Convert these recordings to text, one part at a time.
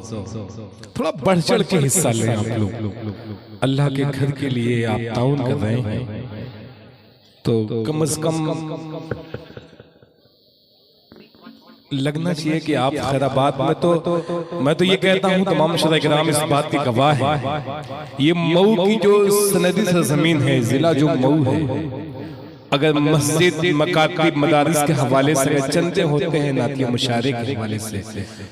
थोड़ा बढ़ चढ़ के हिस्सा लें आप लोग। अल्लाह के घर के लिए आप ताउन कर रहे हैं तो कम से कम लगना चाहिए कि आप खैराबाद में तो मैं तो ये कहता हूँ तमाम शुहदाए-ए-किराम इस बात के गवाह हैं। ये मऊ की जो सनदी सरजमीन है, जिला जो मऊ है, अगर मस्जिद मकातिब मदारिस के हवाले से चंदे होते हैं नातिया मुशायरे के हवाले से,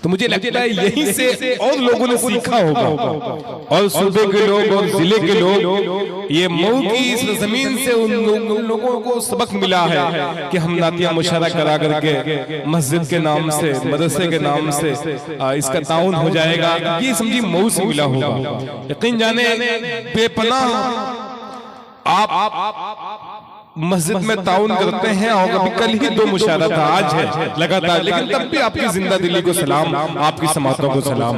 तो मुझे लगता है यहीं से और लोगों ने सीखा होगा और सूबे के लोग और जिले के लोग, ये मऊ की इस जमीन से उन लोगों को सबक मिला है कि हम नातिया मुशायरा करा करके मस्जिद के नाम से, मदरसे के नाम से इसका ताउन हो जाएगा। ये समझी मऊ से मिला होगा। यकीन जाने बेपनाह आप मस्जिद में ताउन करते हैं और अभी कल ही 2 मुशायरा था, आज है लगातार, लेकिन तब भी आपकी जिंदा दिली को सलाम, आपकी समातों को सलाम।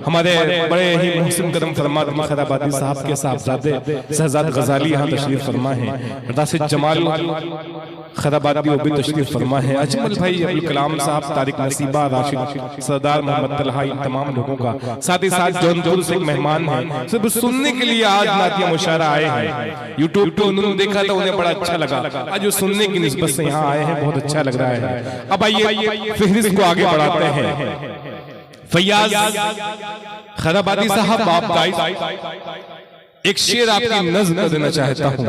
हमारे बड़े ही मुहसिन कदम फरमात खैराबादी साहब के साहबजादे शहजाद गजाली यहाँ तशरीफ फरमा है, राशिद जमाल खैराबादी वो भी तशरीफ फरमा है, अजमल भाई अब्दुल कलाम साहब, तारिक नसीबा, राशिद सरदार, मोहम्मद तलहा, तमाम लोगों का, साथ ही साथ जौनपुर से एक मेहमान है सिर्फ सुनने के लिए आज नातिया मुशायरा आए हैं। यूट्यूब पे उन्होंने देखा था, उन्हें बड़ा अच्छा लगा, आज जो सुनने की निस्बत से यहाँ आए हैं बहुत अच्छा लग रहा है। अब आइए फहरिस्त को आगे बढ़ाते हैं। फैयाज खैराबादी साहब, आप एक शेर आपकी नज़्म कर देना चाहता हूँ।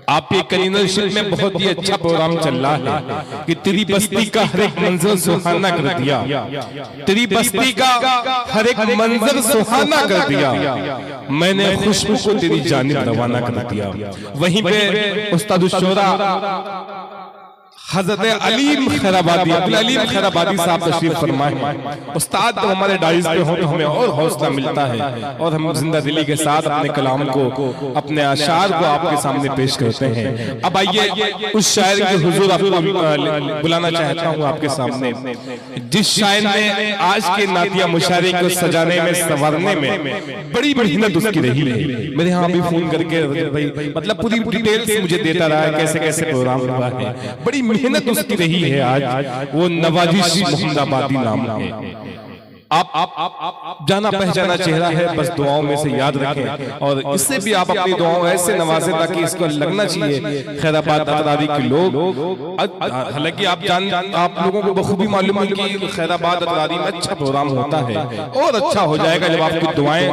आपके कलीनरशिप में बहुत ही अच्छा प्रोग्राम चल रहा है कि तेरी बस्ती का हर एक मंजर सुहाना कर दिया, तेरी बस्ती का हर एक मंजर सुहाना कर दिया, मैंने खुशबू को तेरी जानिब रवाना कर दिया। वहीं पे उस्ताद शुरा हज़रत अलीम खैराबादी, अब्दुल अलीम खैराबादी साहब तशरीफ फरमाए। उस्ताद तो हमारे डाइस पे हो तो हमें और हौसला मिलता है और हम जिंदा दिली के साथ अपने कलाम को, अपने अशार को आपके सामने पेश करते हैं। अब आइए उस शायर के हुजूर आपको बुलाना चाहता हूँ आपके सामने, जिस शायर ने आज के नातिया मुशायरे को सजाने में, संवारने में बड़ी मेहनत उसकी रही है। मेरे यहाँ भी फोन करके भाई मतलब पूरी डिटेल से मुझे देता रहा है कैसे कैसे प्रोग्राम हुआ है, बड़ी मेहनत उसकी रही है। आज वो नवाजिश मोहम्मदाबादी नाम है। आप जाना पहचाना चेहरा है, बस दुआओं में से याद रखें और इससे भी आप अपनी दुआओं ऐसे नवाजें ताकि इसको लगना चाहिए खैराबाद अतरारी के लोग। हालांकि आप लोगों को बखूबी मालूम है कि खैराबाद अतरारी में अच्छा प्रोग्राम होता है और अच्छा हो जाएगा जब आपकी दुआएं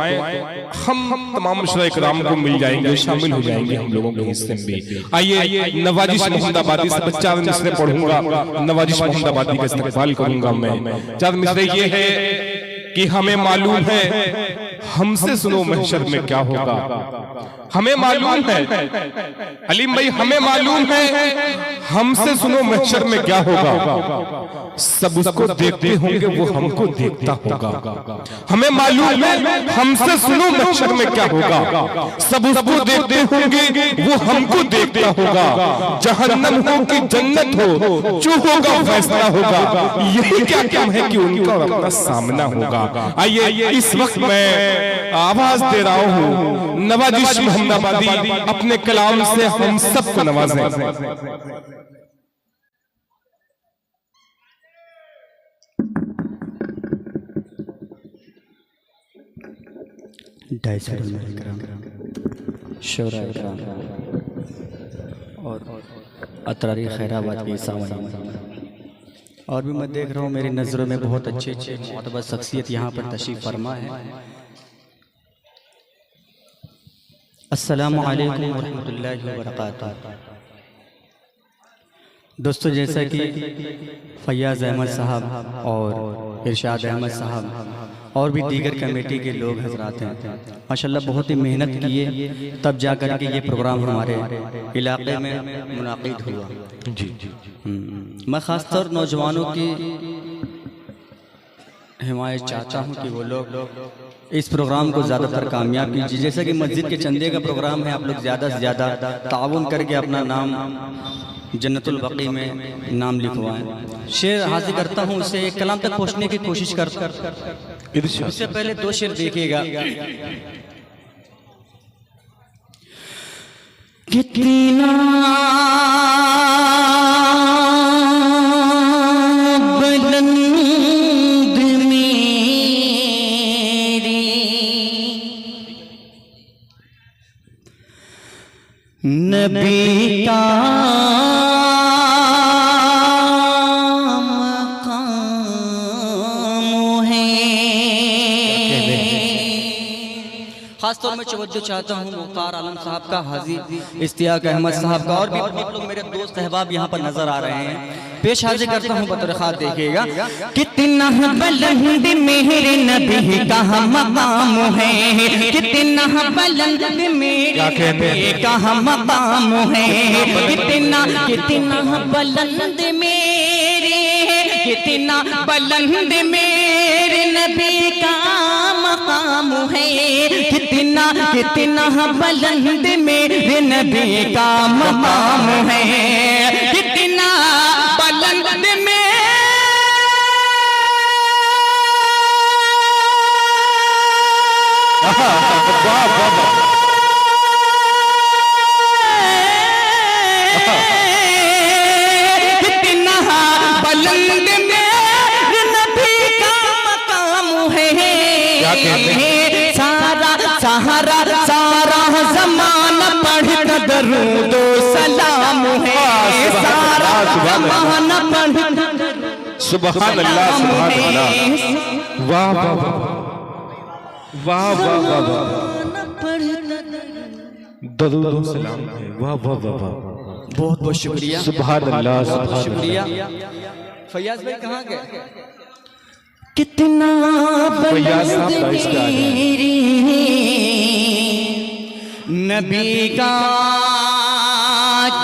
हम तमाम शुहदाए-ए-किराम को मिल जाएंगे, शामिल हो जाएंगे हम लोगों के हिस्से में भी। आइए नवाजिश मोहम्मदाबादी से 4 मिसरे पढ़ूंगा, नवाजिश मोहम्मदाबादी का इस्तेमाल करूंगा मैं। 4 मिसरे ये है कि हमें मालूम है हमसे सुनो महशर में क्या होगा, हमें मालूम है अलीम भाई, हमें मालूम है हमसे सुनो महशर में क्या होगा, सब उसको देखते होंगे वो हमको देखता होगा। हमें मालूम है हमसे सुनो महशर में क्या होगा, सब उसको देखते होंगे वो हमको देखता होगा। जहन्नम हो कि जन्नत हो, जो होगा फैसला होगा, यही क्या कम है कि उनका अपना सामना होगा। आइए इस वक्त मैं आवाज दे रहा हूँ नवाजिश मोहम्मदाबादी अपने कलाम से हम सबको नवाजें। और अतरारी खैराबाद की सामने और भी मैं देख रहा हूँ मेरी नज़रों में बहुत अच्छे अच्छे मोतबर शख्सियत यहाँ पर तशरीफ फरमा है। अस्सलामु अलैकुम वरहमतुल्लाहि वबरकातुहू। दोस्तों, जैसा कि फैयाज अहमद साहब और इरशाद अहमद साहब और भी दीगर कमेटी के लोग हजरात हैं, माशाल्लाह बहुत ही मेहनत किए तब जा कर के ये प्रोग्राम हमारे इलाके में मुनाकिद हुआ। जी मैं ख़ासतौर नौजवानों की हिमायत चाहता हूँ कि वो लोग इस प्रोग्राम को ज़्यादातर कामयाब कीजिए। जैसा कि मस्जिद के चंदे का प्रोग्राम है, आप लोग ज़्यादा से ज़्यादा ताउन करके अपना नाम जन्नतुल बकी में नाम लिखवाएं। शेर हासिल करता हूँ, उसे एक कलाम तक पहुँचने की कोशिश करता। इससे पहले 2 शेर देखिएगा। कितना बुलंद में नबी का मकाम है। खासतौर में तवज्जो चाहता हूँ मुख्तार आलम साहब का, हाजी इश्तियाक अहमद साहब का, और भी बहुत लोग मेरे दोस्त अहबाब यहाँ पर नजर आ रहे हैं। पेश हाजिर करता हूँ बतौर खास, देखिएगा। कितना बुलंद मेरे नबी का मकाम है, कितना बुलंद मेरे नबी का मकाम है, कितना बुलंद मेरे, कितना बुलंद मेरे नबी का मकाम है, कितना बुलंद मेरे नबी का मकाम है, कितना बुलंद में कितना बुलंद मेरे नबी का मकाम है। सारा ज़माना पढ़ता दरूद सलाम है, सारा ज़माना पढ़ता सुभान अल्लाह, सुभान अल्लाह, वाह वाह वाह वाह वाह वाह, दरूद सलाम है, वाह वाह वाह वाह, बहुत बहुत शुक्रिया, सुभान अल्लाह, बहुत शुक्रिया। फैयाज भाई कहाँ गए? कितना बुलंद मेरी नबी का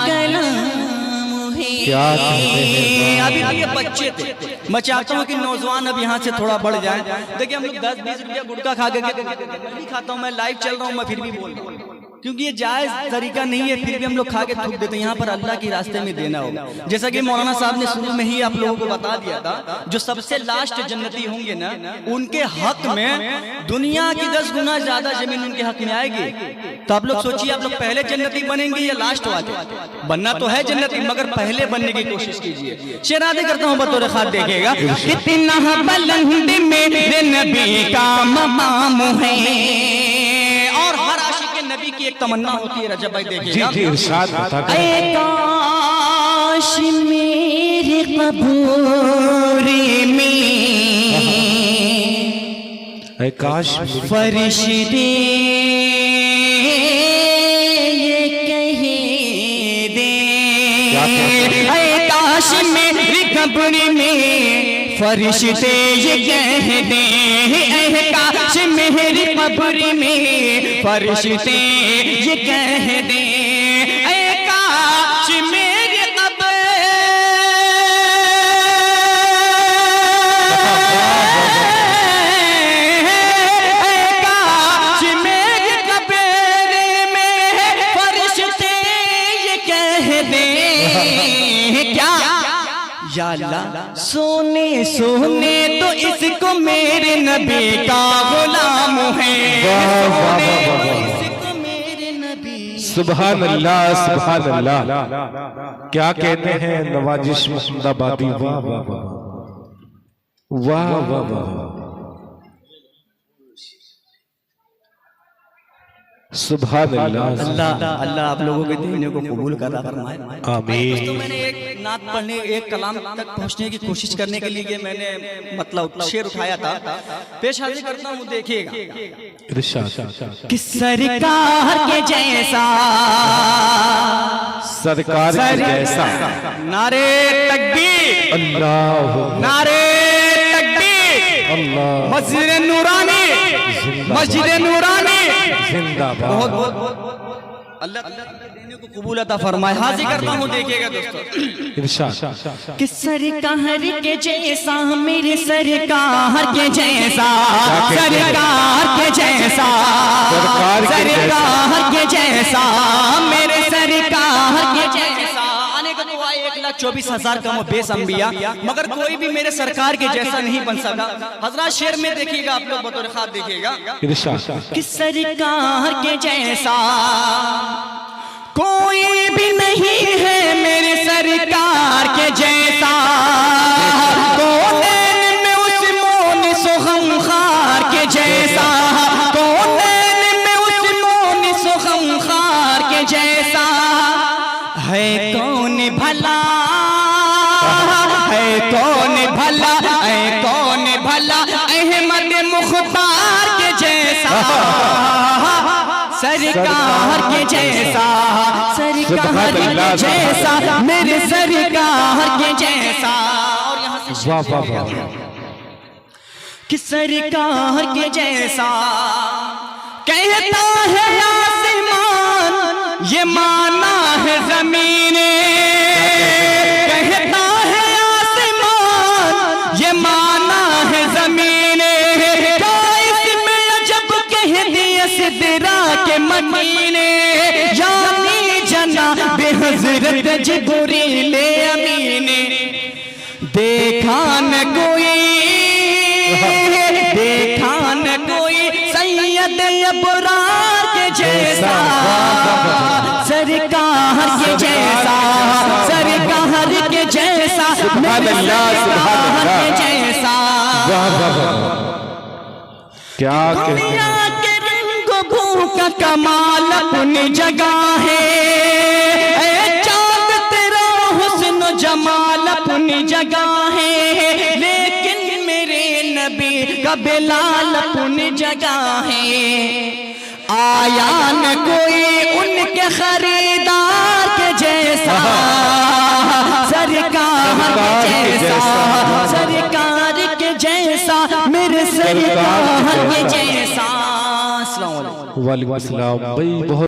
कलाम है। क्या कहते हैं? अभी ये बच्चे थे, मैं चाहता हूँ कि नौजवान अब यहाँ से थोड़ा बढ़ जाए। देखिए हम लोग 10-20 रुपया गुटखा खा के नहीं खाता हूँ, मैं लाइव चल रहा हूँ, मैं फिर भी बोल रहा हूँ क्योंकि ये जायज तरीका नहीं है, फिर भी हम लोग खा के थूक देते हैं। यहाँ पर अल्लाह के रास्ते में देना होगा। जैसा कि मौलाना साहब ने शुरू में ही आप लोगों को बता दिया था, जो सबसे लास्ट जन्नती होंगे ना, उनके हक में दुनिया की 10 गुना ज्यादा जमीन उनके हक में आएगी। तो आप लोग सोचिए, आप लोग पहले जन्नती बनेंगे या लास्ट वाले? बनना तो है जन्नती, मगर पहले बनने की कोशिश कीजिए। शेरादे करता हूँ बतौर खास, देखिएगा। कितना बुलंद मेरे नबी का मकाम है, और हर आशिक के नबी की एक तमन्ना होती है। रजब भाई देखिएगा, जी इरशाद बता करें। काश मेरे कब्र में काश फरिश्ते ये कह दे, काश मेरी कब्र में फरिश्ते ये कह दे, काश मेरी कब्र में फरिश्ते ये कह दे, काश मेरी कब्र, काश मेरी कब्र में फरिश्ते ये कह दे, क्या या अल्लाह सोने सोने तो इसको मेरे नबी का गुलाम है। इसको मेरे नबी, सुभान अल्लाह, सुभान अल्लाह। क्या कहते हैं नवाजिश मुहम्मदाबादी, वाह वाह वाह वाह वाह वाह, सुभान अल्लाह, अल्लाह अल्लाह आप लोगों के देने को कबूल करा फरमाए। आमीन। तो मैंने एक नात पढ़ने, एक कलाम तक पहुंचने की कोशिश करने के लिए मैंने मतलब शेर उठाया था, पेश हाजिर करता हूँ, देखिएगा। इरशाद। कि सरकार के जैसा, सरकार के जैसा, नारे तकबीर, अल्लाह नारे तकबीर, अल्लाह, मस्जिद नूरानी, मस्जिद नूरानी जिंदाबाद। बहुत बहुत अल्लाह देने को कबूल अता फरमाए। हाजिर करता हूँ, देखिएगा दोस्तों। इरशाद। कि सरकार के जैसा, मेरे सरकार के जैसा, सरकार के जैसा, सरकार के जैसा, मेरे सरकार के जैसा। आने का तो आए 1,24,000 कम बेस अंबिया, मगर कोई भी मेरे सरकार के जैसा नहीं बन सका। हजरत शेर में देखिएगा, आप लोग बतौर खास देखिएगा। इरशाद। कि सरकार के जैसा कोई भी नहीं है, मेरे सरकार के जैसा, कोनैन में उस मोन सुगमखार के जैसा, कोनैन में उस मोन सुगमखार के जैसा, मुख्तार के जैसा, सरकार के जैसा, सरकार के जैसा, मेरे सरकार के जैसा। और यहाँ से वाह वाह वाह, कि सरकार के जैसा कहता है आसमान, ये माना है जमीन, कहता है आसमान, ये माना है जमीन। इसमें अजब कह दिया सिदरा के मकीने, यानी जनाब हज़रत जिब्रील अमीने। देखा न कोई, देखा न कोई सैयद अबरार के जैसा, सरकार के जैसा, सरकार के जैसा, सरकार के जैसा। क्या दुनिया के रंग भू का कमाल अपनी जगह है, चांद तेरा हुस्न जमाल अपनी जगह है, लेकिन मेरे नबी का बिलाल अपनी जगह है। आया न कोई उनके खरीदार के जैसा, सरकार के जैसा, सरकार के जैसा, मेरे सरकार के जैसा। अस्सलाम वालेकुम। वालेकुम अस्सलाम भाई, बहुत